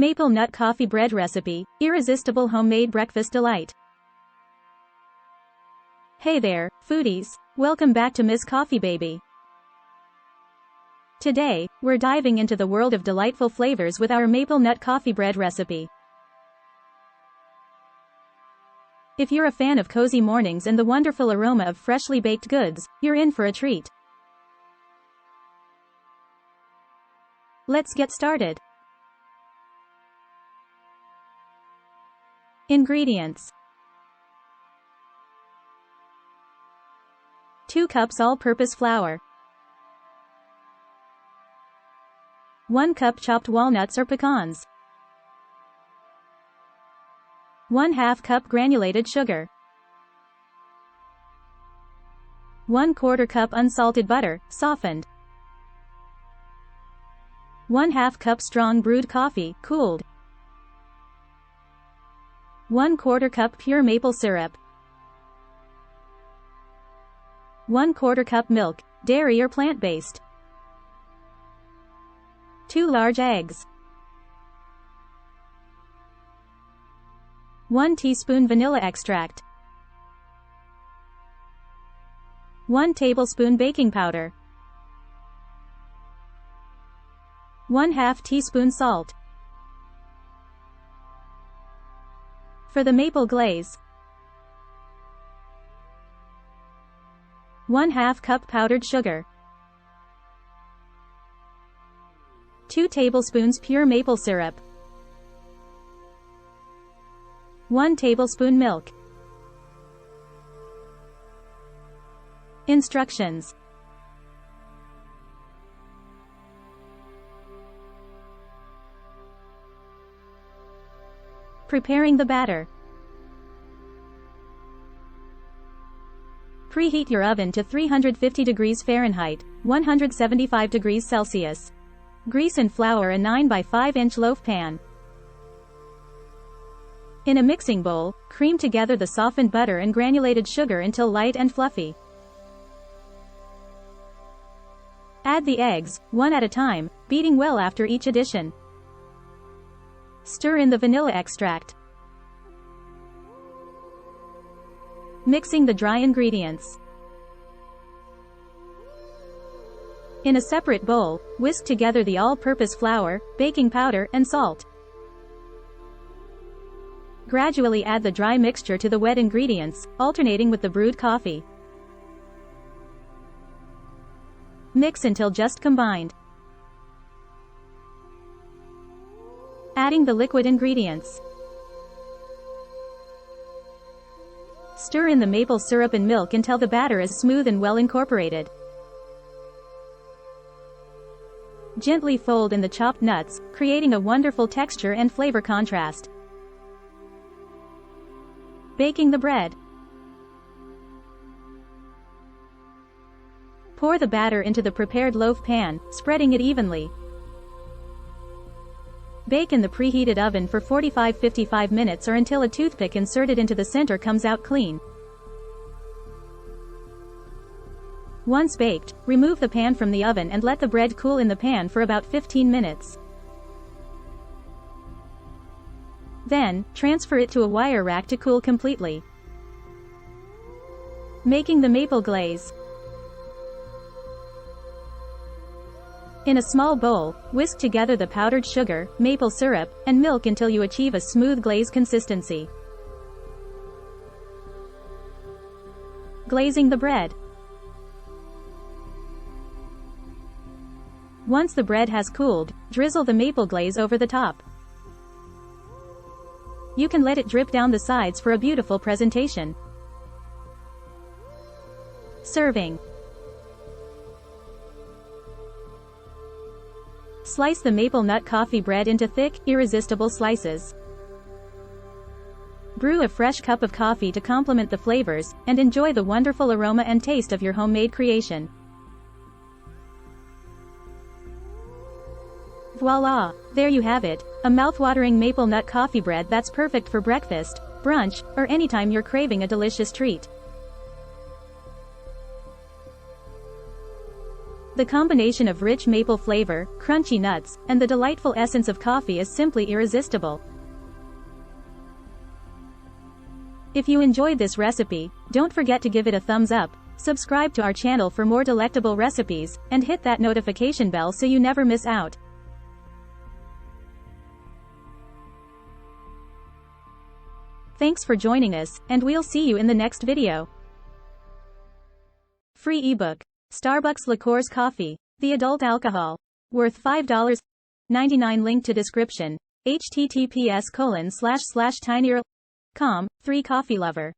Maple nut coffee bread recipe, irresistible homemade breakfast delight. Hey there, foodies. Welcome back to Miss Coffee Baby. Today, we're diving into the world of delightful flavors with our maple nut coffee bread recipe. If you're a fan of cozy mornings and the wonderful aroma of freshly baked goods, you're in for a treat. Let's get started. Ingredients: 2 cups all-purpose flour, 1 cup chopped walnuts or pecans, 1/2 cup granulated sugar, 1/4 cup unsalted butter, softened, 1/2 cup strong brewed coffee, cooled, 1/4 cup pure maple syrup, 1/4 cup milk, dairy or plant-based, 2 large eggs, 1 teaspoon vanilla extract, 1 tablespoon baking powder, 1/2 teaspoon salt. For the maple glaze, 1/2 cup powdered sugar, 2 tablespoons pure maple syrup, 1 tablespoon milk. Instructions: Preparing the batter. Preheat your oven to 350 degrees Fahrenheit, 175 degrees Celsius. Grease and flour a 9 by 5 inch loaf pan. In a mixing bowl, cream together the softened butter and granulated sugar until light and fluffy. Add the eggs, one at a time, beating well after each addition. Stir in the vanilla extract. Mixing the dry ingredients. In a separate bowl, whisk together the all-purpose flour, baking powder, and salt. Gradually add the dry mixture to the wet ingredients, alternating with the brewed coffee. Mix until just combined. Adding the liquid ingredients. Stir in the maple syrup and milk until the batter is smooth and well incorporated. Gently fold in the chopped nuts, creating a wonderful texture and flavor contrast. Baking the bread. Pour the batter into the prepared loaf pan, spreading it evenly. Bake in the preheated oven for 45–55 minutes or until a toothpick inserted into the center comes out clean. Once baked, remove the pan from the oven and let the bread cool in the pan for about 15 minutes. Then, transfer it to a wire rack to cool completely. Making the maple glaze. In a small bowl, whisk together the powdered sugar, maple syrup, and milk until you achieve a smooth glaze consistency. Glazing the bread. Once the bread has cooled, drizzle the maple glaze over the top. You can let it drip down the sides for a beautiful presentation. Serving. Slice the maple nut coffee bread into thick, irresistible slices. Brew a fresh cup of coffee to complement the flavors, and enjoy the wonderful aroma and taste of your homemade creation. Voila! There you have it, a mouthwatering maple nut coffee bread that's perfect for breakfast, brunch, or anytime you're craving a delicious treat. The combination of rich maple flavor, crunchy nuts, and the delightful essence of coffee is simply irresistible. If you enjoyed this recipe, don't forget to give it a thumbs up, subscribe to our channel for more delectable recipes, and hit that notification bell so you never miss out. Thanks for joining us, and we'll see you in the next video. Free ebook. Starbucks Liqueurs Coffee. The adult alcohol. Worth $5.99. Link to description. https://tinyurl.com. 3 Coffee Lover.